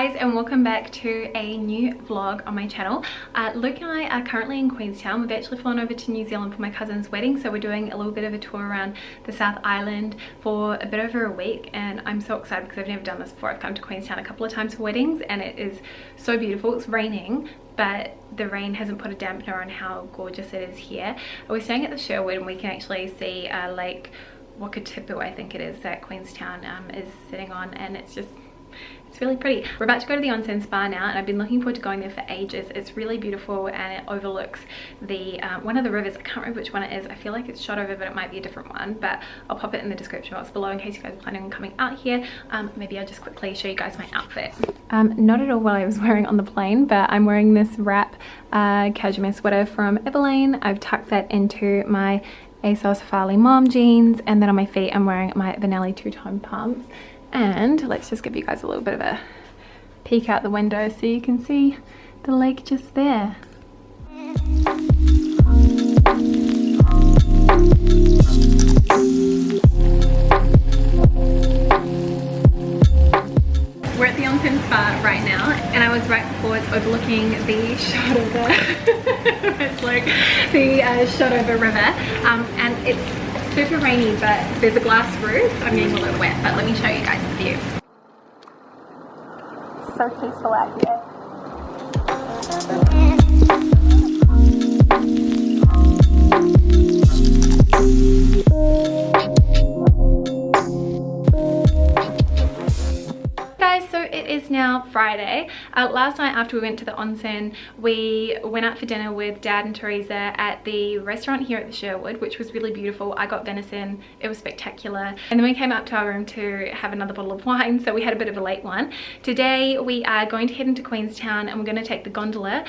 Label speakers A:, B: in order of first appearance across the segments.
A: guys, and welcome back to a new vlog on my channel. Luke and I are currently in Queenstown. We've actually flown over to New Zealand for my cousin's wedding, so we're doing a little bit of a tour around the South Island for a bit over a week, and I'm so excited because I've never done this before. I've come to Queenstown a couple of times for weddings and it is so beautiful. It's raining, but the rain hasn't put a dampener on how gorgeous it is here. We're staying at the Sherwood and we can actually see Lake Wakatipu, I think it is, that Queenstown is sitting on, and it's really pretty. We're about to go to the onsen spa now, and I've been looking forward to going there for ages. It's really beautiful and it overlooks the one of the rivers. I can't remember which one it is. I feel like it's shot over, but it might be a different one, but I'll pop it in the description box below in case you guys are planning on coming out here. Maybe I'll just quickly show you guys my outfit. Not at all what I was wearing on the plane, but I'm wearing this wrap cashmere sweater from Everlane. I've tucked that into my ASOS Farley mom jeans, and then on my feet I'm wearing my Vanelli two-tone pumps. And let's just give you guys a little bit of a peek out the window so you can see the lake just there. We're at the onsen spa right now, and I was right before it's overlooking the shot over it's like the Routeburn river, and it's super rainy, but there's a glass roof. I'm getting a little wet, but let me show you guys the view. So peaceful out here. So it is now Friday. Last night after we went to the onsen, we went out for dinner with Dad and Teresa at the restaurant here at the Sherwood, which was really beautiful. I got venison, it was spectacular. And then we came up to our room to have another bottle of wine, so we had a bit of a late one. Today we are going to head into Queenstown and we're going to take the gondola.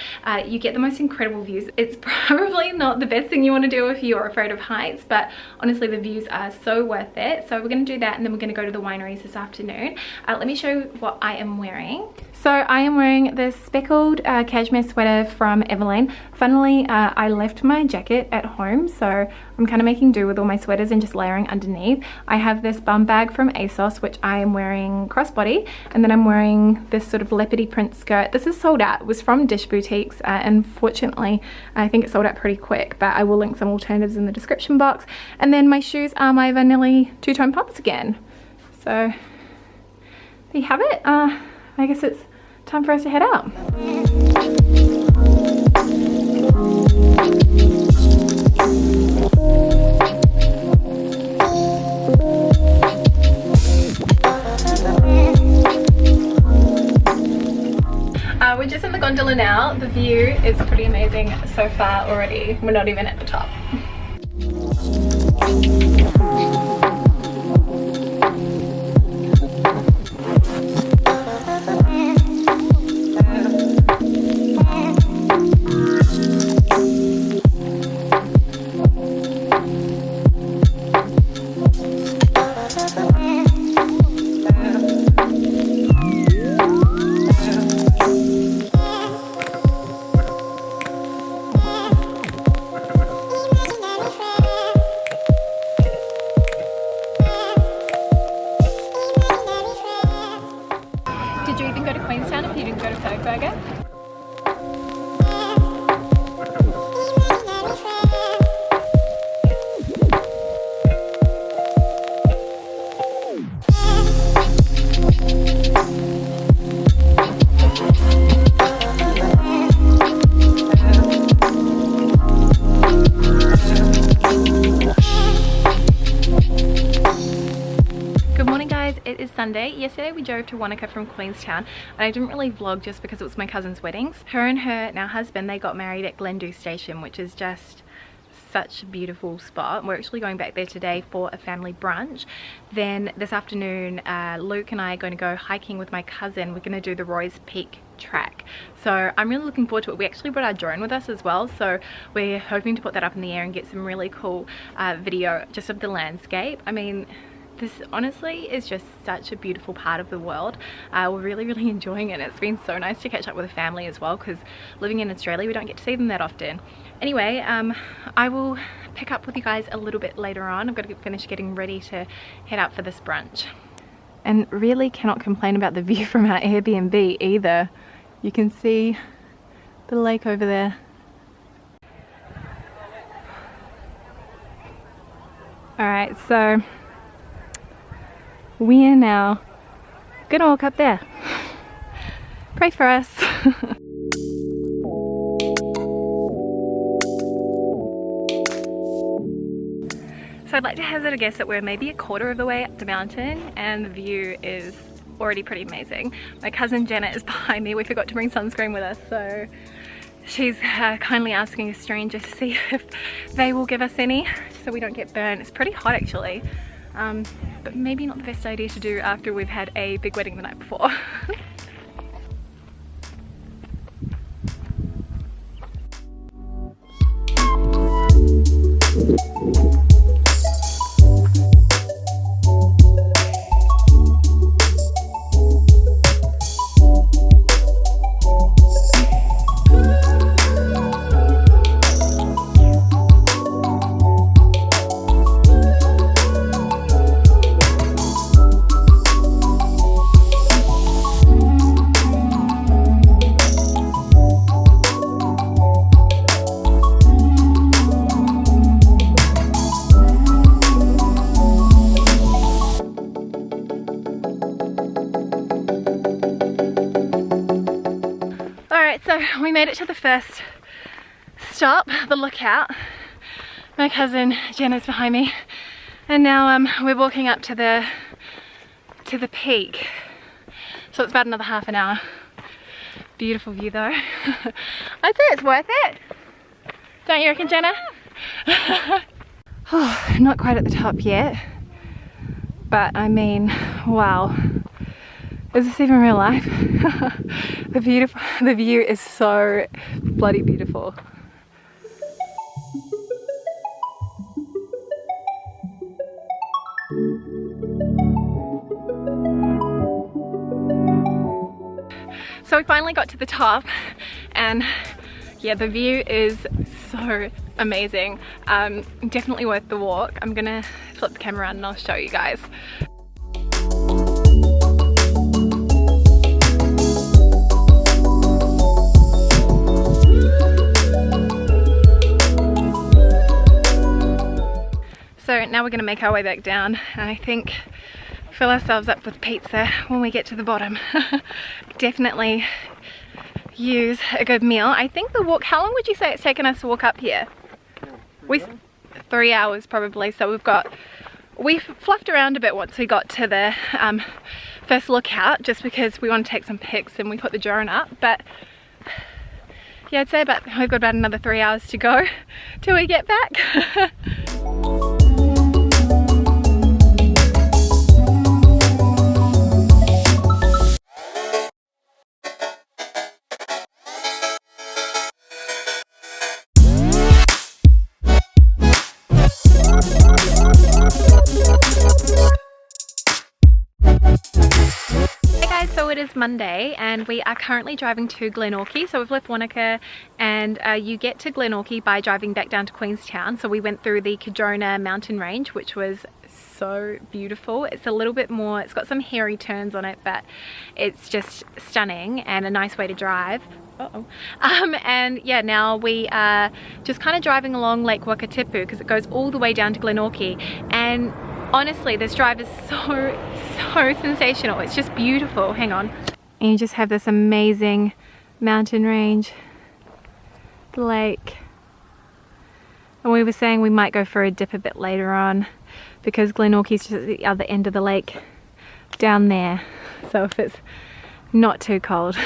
A: You get the most incredible views. It's probably not the best thing you want to do if you're afraid of heights, but honestly the views are so worth it. So we're going to do that, and then we're going to go to the wineries this afternoon. Let me show you what I am wearing. So I am wearing this speckled cashmere sweater from Everlane. Funnily, I left my jacket at home, so I'm kind of making do with all my sweaters and just layering underneath. I have this bum bag from ASOS, which I am wearing crossbody, and then I'm wearing this sort of leopardy print skirt. This is sold out. It was from Dish Boutiques, and fortunately I think it sold out pretty quick, but I will link some alternatives in the description box. And then my shoes are my Vanelli two-tone pumps again. So there you have it. I guess it's time for us to head out. We're just in the gondola now. The view is pretty amazing so far already. We're not even at the top. Did you even go to Queenstown if you didn't go to Routeburn? It is Sunday. Yesterday we drove to Wanaka from Queenstown, and I didn't really vlog just because it was my cousin's weddings. Her and her now husband, they got married at Glenorchy station, which is just such a beautiful spot. We're actually going back there today for a family brunch. Then this afternoon Luke and I are going to go hiking with my cousin. We're going to do the Roy's Peak track, so I'm really looking forward to it. We actually brought our drone with us as well, so we're hoping to put that up in the air and get some really cool video just of the landscape. I mean, this honestly is just such a beautiful part of the world. We're really enjoying it. It's been so nice to catch up with the family as well, because living in Australia we don't get to see them that often. Anyway, I will pick up with you guys a little bit later on. I've got to finish getting ready to head out for this brunch. and really cannot complain about the view from our Airbnb either. You can see the lake over there. Alright, so we are now gonna walk up there. Pray for us. So I'd like to hazard a guess that we're maybe a quarter of the way up the mountain and the view is already pretty amazing. My cousin Janet is behind me. We forgot to bring sunscreen with us, so she's kindly asking a stranger to see if they will give us any so we don't get burned. It's pretty hot actually, but maybe not the best idea to do after we've had a big wedding the night before. So we made it to the first stop, the lookout. My cousin Jenna's behind me, and now we're walking up to the peak. So it's about another half an hour. Beautiful view though. I'd say it's worth it. Don't you reckon, Jenna? Oh, not quite at the top yet, but I mean, wow. Is this even real life? The view is so bloody beautiful. So we finally got to the top, and yeah, the view is so amazing. Definitely worth the walk. I'm gonna flip the camera around and I'll show you guys. So now we're going to make our way back down, and I think fill ourselves up with pizza when we get to the bottom. Definitely use a good meal. I think the walk, how long would you say it's taken us to walk up here? 3 hours probably. So we fluffed around a bit once we got to the first lookout, just because we want to take some pics and we put the drone up. But yeah, I'd say we've got about another 3 hours to go till we get back. So it is Monday and we are currently driving to Glenorchy. So we've left Wanaka, and you get to Glenorchy by driving back down to Queenstown. So we went through the Grana mountain range, which was so beautiful. It's a little bit more, it's got some hairy turns on it, but it's just stunning and a nice way to drive. And yeah, now we are just kind of driving along Lake Wakatipu because it goes all the way down to Glenorchy, and honestly this drive is so sensational. It's just beautiful. Hang on. And you just have this amazing mountain range, the lake, and we were saying we might go for a dip a bit later on because Glenorchy's just at the other end of the lake down there, so if it's not too cold.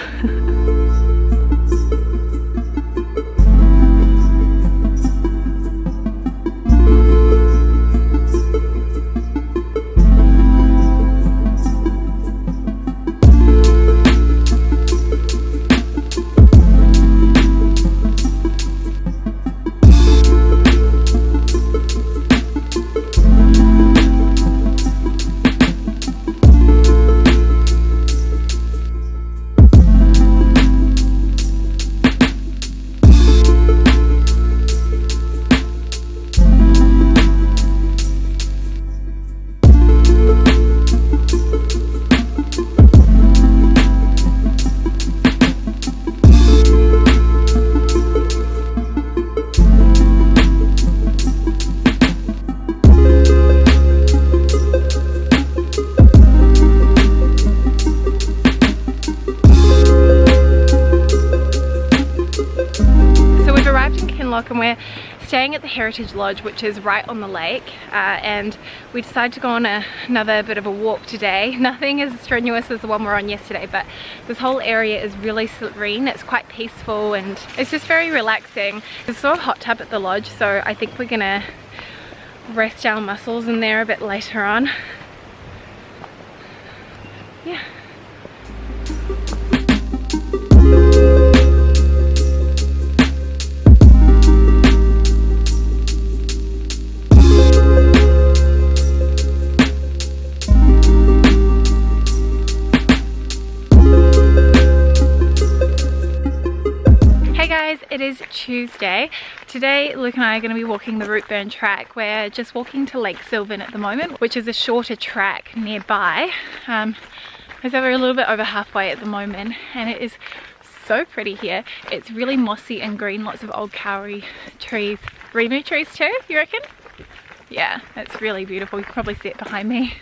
A: we're staying at the Heritage Lodge, which is right on the lake, and we decided to go on another bit of a walk today. Nothing as strenuous as the one we were on yesterday, but this whole area is really serene. It's quite peaceful and it's just very relaxing. There's sort of hot tub at the lodge, so I think we're gonna rest our muscles in there a bit later on. Yeah. It is Tuesday. Today Luke and I are going to be walking the Routeburn track. We're just walking to Lake Sylvan at the moment, which is a shorter track nearby. So we're a little bit over halfway at the moment, and it is so pretty here. It's really mossy and green, lots of old kauri trees, rimu trees too, you reckon? Yeah, it's really beautiful. You can probably see it behind me.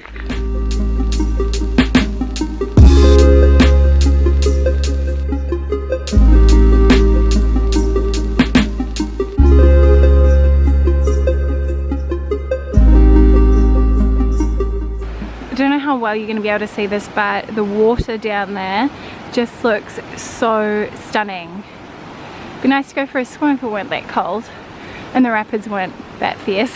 A: I don't know how well you're going to be able to see this, but the water down there just looks so stunning. It'd be nice to go for a swim if it weren't that cold and the rapids weren't that fierce.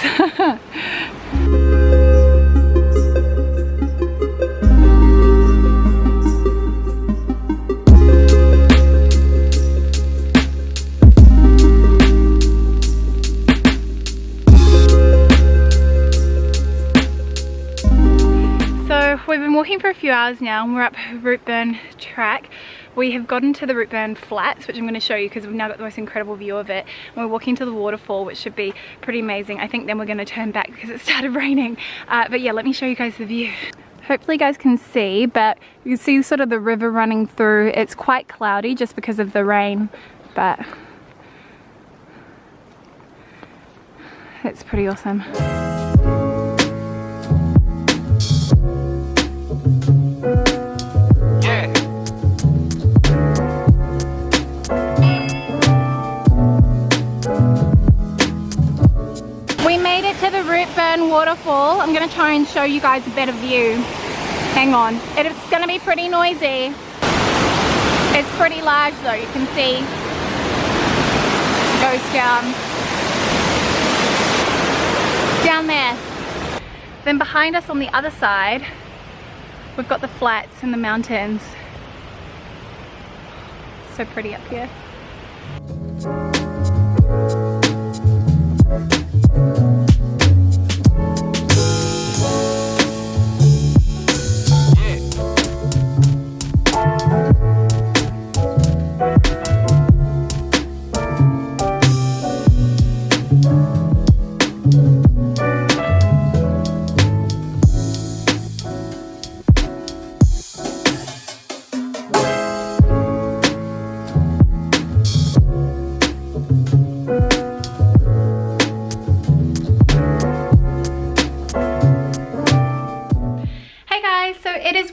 A: We've been walking for a few hours now and we're up Routeburn track. We have gotten to the Routeburn flats, which I'm going to show you because we've now got the most incredible view of it. And we're walking to the waterfall, which should be pretty amazing. I think then we're going to turn back because it started raining. But yeah, let me show you guys the view. Hopefully you guys can see, but you can see sort of the river running through. It's quite cloudy just because of the rain, but it's pretty awesome. To the Routeburn waterfall. I'm going to try and show you guys a better view. Hang on. It's going to be pretty noisy. It's pretty large though, you can see. It goes down there. Then behind us on the other side, we've got the flats and the mountains. So pretty up here.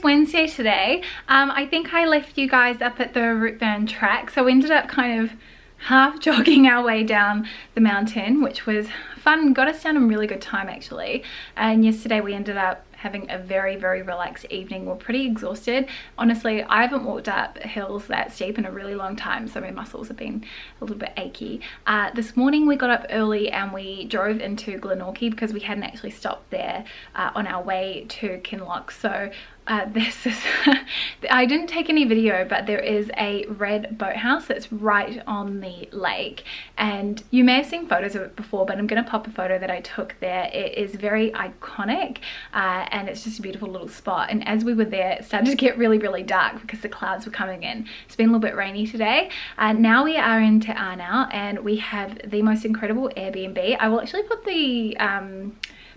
A: Wednesday today. I think I left you guys up at the Routeburn track, so we ended up kind of half jogging our way down the mountain, which was fun, got us down in really good time actually. And yesterday we ended up having a very relaxed evening. We're pretty exhausted. Honestly, I haven't walked up hills that steep in a really long time, so my muscles have been a little bit achy. This morning we got up early and we drove into Glenorchy because we hadn't actually stopped there on our way to Kinloch. So this is I didn't take any video, but there is a red boathouse that's right on the lake, and you may have seen photos of it before, but I'm going to pop a photo that I took there. It is very iconic and it's just a beautiful little spot. And as we were there, it started to get really dark because the clouds were coming in. It's been a little bit rainy today. Now we are in Te Anau and we have the most incredible Airbnb. I will actually put the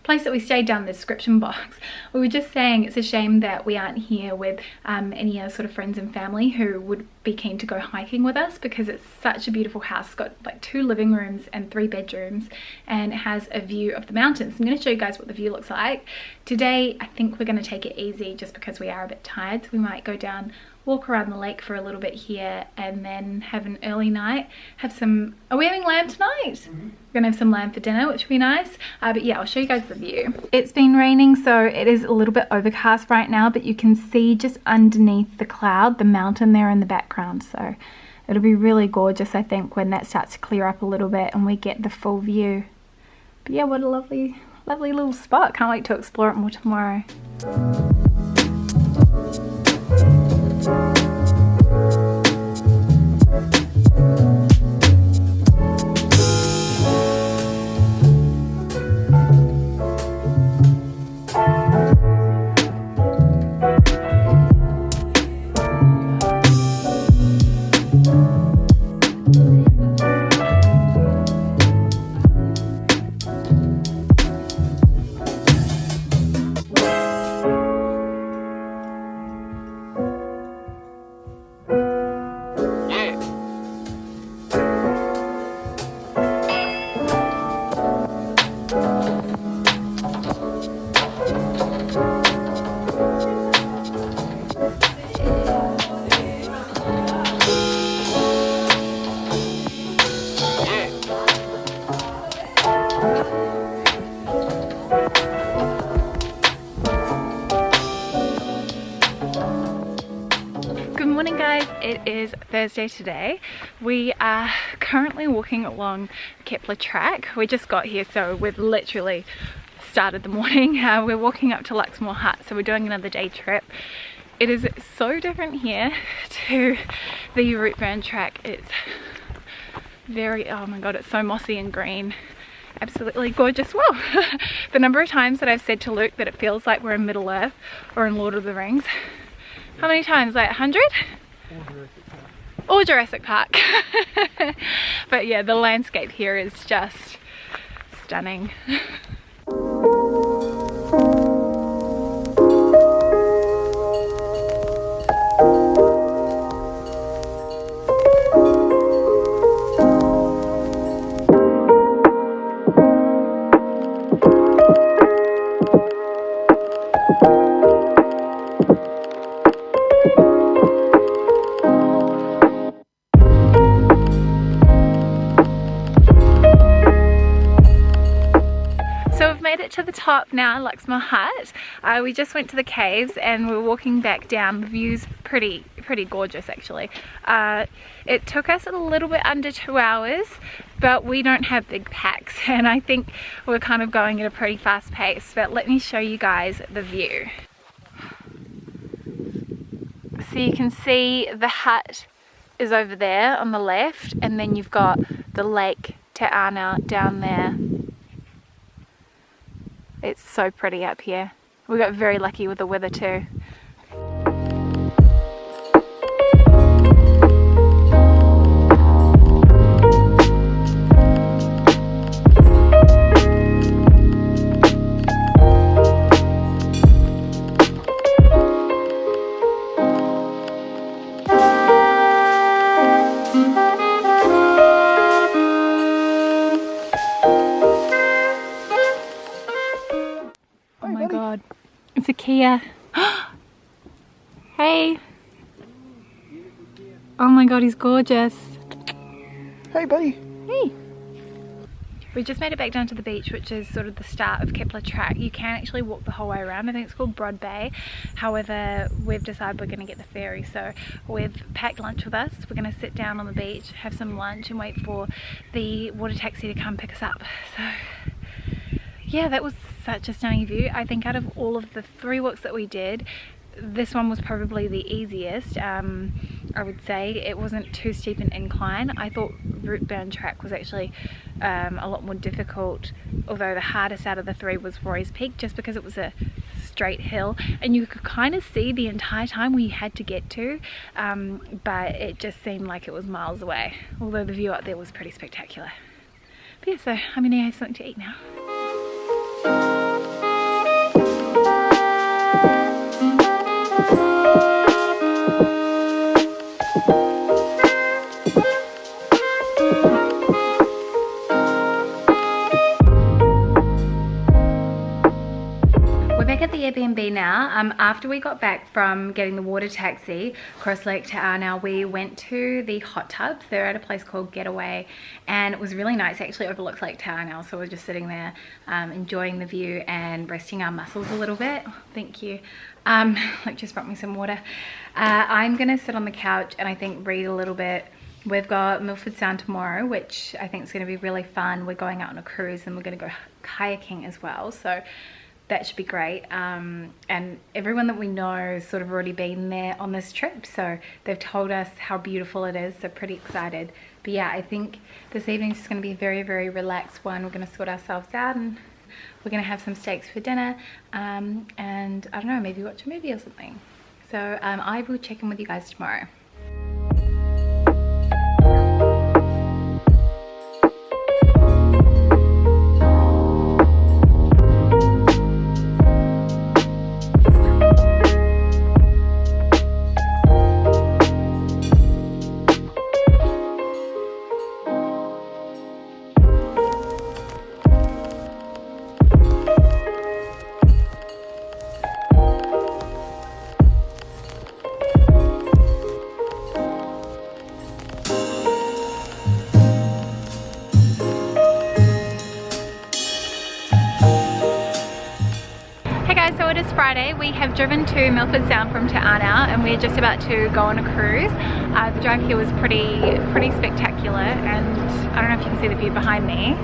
A: place that we stayed down in the description box. We were just saying it's a shame that we aren't here with any other sort of friends and family who would be keen to go hiking with us, because it's such a beautiful house. It's got like 2 living rooms and 3 bedrooms, and it has a view of the mountains. I'm going to show you guys what the view looks like. Today I think we're going to take it easy just because we are a bit tired, so we might go down walk around the lake for a little bit here and then have an early night. Have some, are we having lamb tonight? We're gonna have some lamb for dinner, which will be nice. But yeah, I'll show you guys the view. It's been raining, so it is a little bit overcast right now, but you can see just underneath the cloud the mountain there in the background. So it'll be really gorgeous, I think, when that starts to clear up a little bit and we get the full view. But yeah, what a lovely little spot. Can't wait to explore it more tomorrow. It is Thursday today. We are currently walking along Kepler track. We just got here, so we've literally started the morning. We're walking up to Luxmore Hut, so we're doing another day trip. It is so different here to the Routeburn track. It's very, oh my god, it's so mossy and green. Absolutely gorgeous. Well, the number of times that I've said to Luke that it feels like we're in Middle Earth or in Lord of the Rings. How many times? Like 100? Or Jurassic Park. But yeah, the landscape here is just stunning. To the top now, Luxmore Hut. We just went to the caves and we're walking back down. The view's pretty gorgeous actually. It took us a little bit under 2 hours, but we don't have big packs and I think we're kind of going at a pretty fast pace. But let me show you guys the view. So you can see the hut is over there on the left, and then you've got the lake Te Anau down there. It's so pretty up here. We got very lucky with the weather too. It's a Kia. Hey. Oh my god, he's gorgeous.
B: Hey buddy.
A: Hey. We just made it back down to the beach, which is sort of the start of Kepler track. You can actually walk the whole way around. I think it's called Broad Bay. However, we've decided we're going to get the ferry, so we've packed lunch with us. We're going to sit down on the beach, have some lunch and wait for the water taxi to come pick us up. So yeah, that was such a stunning view. I think out of all of the 3 walks that we did, this one was probably the easiest. I would say it wasn't too steep an incline. I thought Routeburn track was actually a lot more difficult, although the hardest out of the 3 was Roy's Peak, just because it was a straight hill and you could kind of see the entire time where you had to get to, but it just seemed like it was miles away, although the view up there was pretty spectacular. But yeah, so I'm gonna have something to eat now. back at the Airbnb now. After we got back from getting the water taxi across Lake Te Anau, we went to the hot tubs. They're at a place called Getaway, and it was really nice. It actually overlooks Lake Te Anau, so we're just sitting there enjoying the view and resting our muscles a little bit. Oh, thank you. Like, just brought me some water. I'm gonna sit on the couch and I think read a little bit. We've got Milford Sound tomorrow, which I think is going to be really fun. We're going out on a cruise and we're going to go kayaking as well, so that should be great. And everyone that we know has sort of already been there on this trip, so they've told us how beautiful it is, so pretty excited. But yeah, I think this evening's just going to be a very, very relaxed one. We're going to sort ourselves out and we're going to have some steaks for dinner, and I don't know, maybe watch a movie or something. So I will check in with you guys tomorrow. Friday, we have driven to Milford Sound from Te Anau and we're just about to go on a cruise. The drive here was pretty spectacular, and I don't know if you can see the view behind me,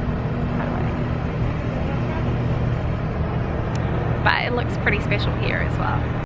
A: but it looks pretty special here as well.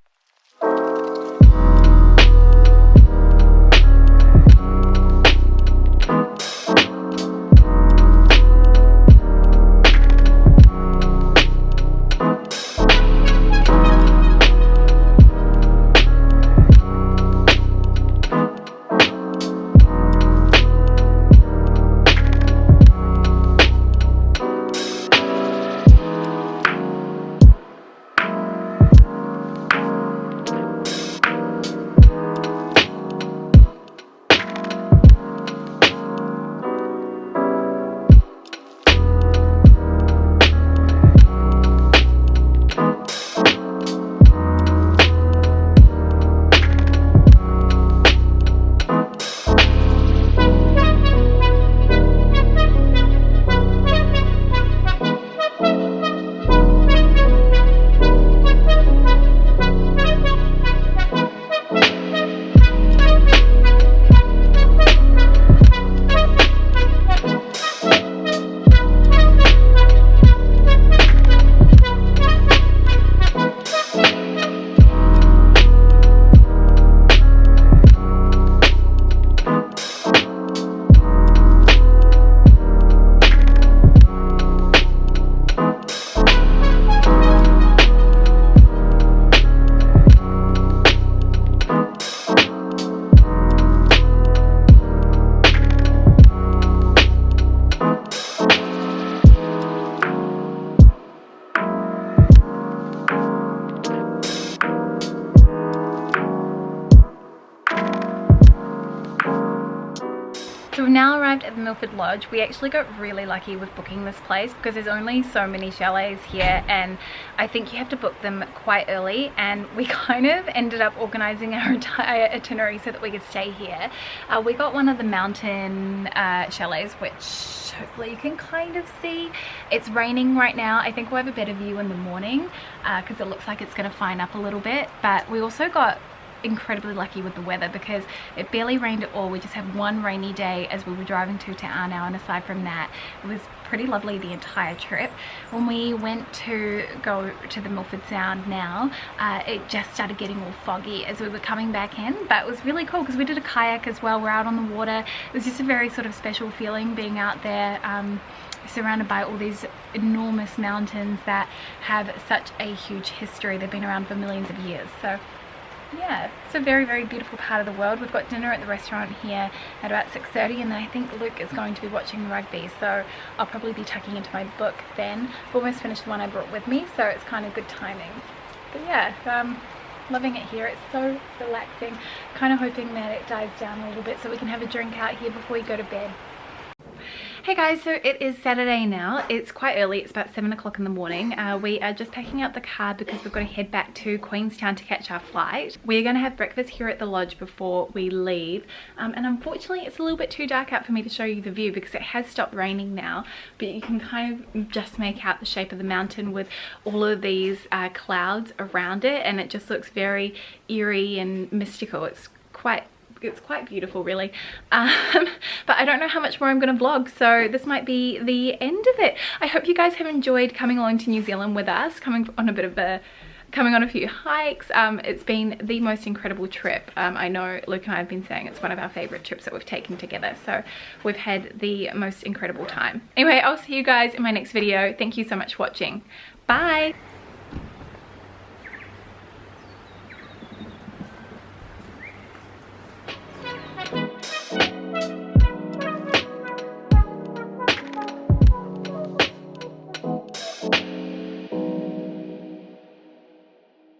A: So we've now arrived at the Milford Lodge. We actually got really lucky with booking this place because there's only so many chalets here, and I think you have to book them quite early, and we kind of ended up organising our entire itinerary so that we could stay here. We got one of the mountain chalets, which hopefully you can kind of see. It's raining right now. I think we'll have a better view in the morning because it looks like it's going to fine up a little bit, but we also got incredibly lucky with the weather because it barely rained at all. We just had one rainy day as we were driving to Te Anau, and aside from that it was pretty lovely the entire trip. When we went to go to the Milford Sound now, it just started getting all foggy as we were coming back in, but it was really cool because we did a kayak as well. We're out on the water. It was just a very sort of special feeling being out there, surrounded by all these enormous mountains that have such a huge history. They've been around for millions of years. So yeah, it's a very, very beautiful part of the world. We've got dinner at the restaurant here at about 6:30, and then I think Luke is going to be watching rugby, so I'll probably be tucking into my book then. I've almost finished the one I brought with me, so it's kind of good timing. But yeah, loving it here. It's so relaxing. Kind of hoping that it dies down a little bit so we can have a drink out here before we go to bed. Hey guys, so it is Saturday now. It's quite early, it's about 7 o'clock in the morning. We are just packing up the car because we've got to head back to Queenstown to catch our flight. We're going to have breakfast here at the lodge before we leave. And unfortunately it's a little bit too dark out for me to show you the view because it has stopped raining now. But you can kind of just make out the shape of the mountain with all of these clouds around it, and it just looks very eerie and mystical. It's quite beautiful really, but I don't know how much more I'm going to vlog, so this might be the end of it. I hope you guys have enjoyed coming along to New Zealand with us, coming on a few hikes. It's been the most incredible trip. I know Luke and I have been saying it's one of our favorite trips that we've taken together, so we've had the most incredible time. Anyway, I'll see you guys in my next video. Thank you so much for watching. Bye.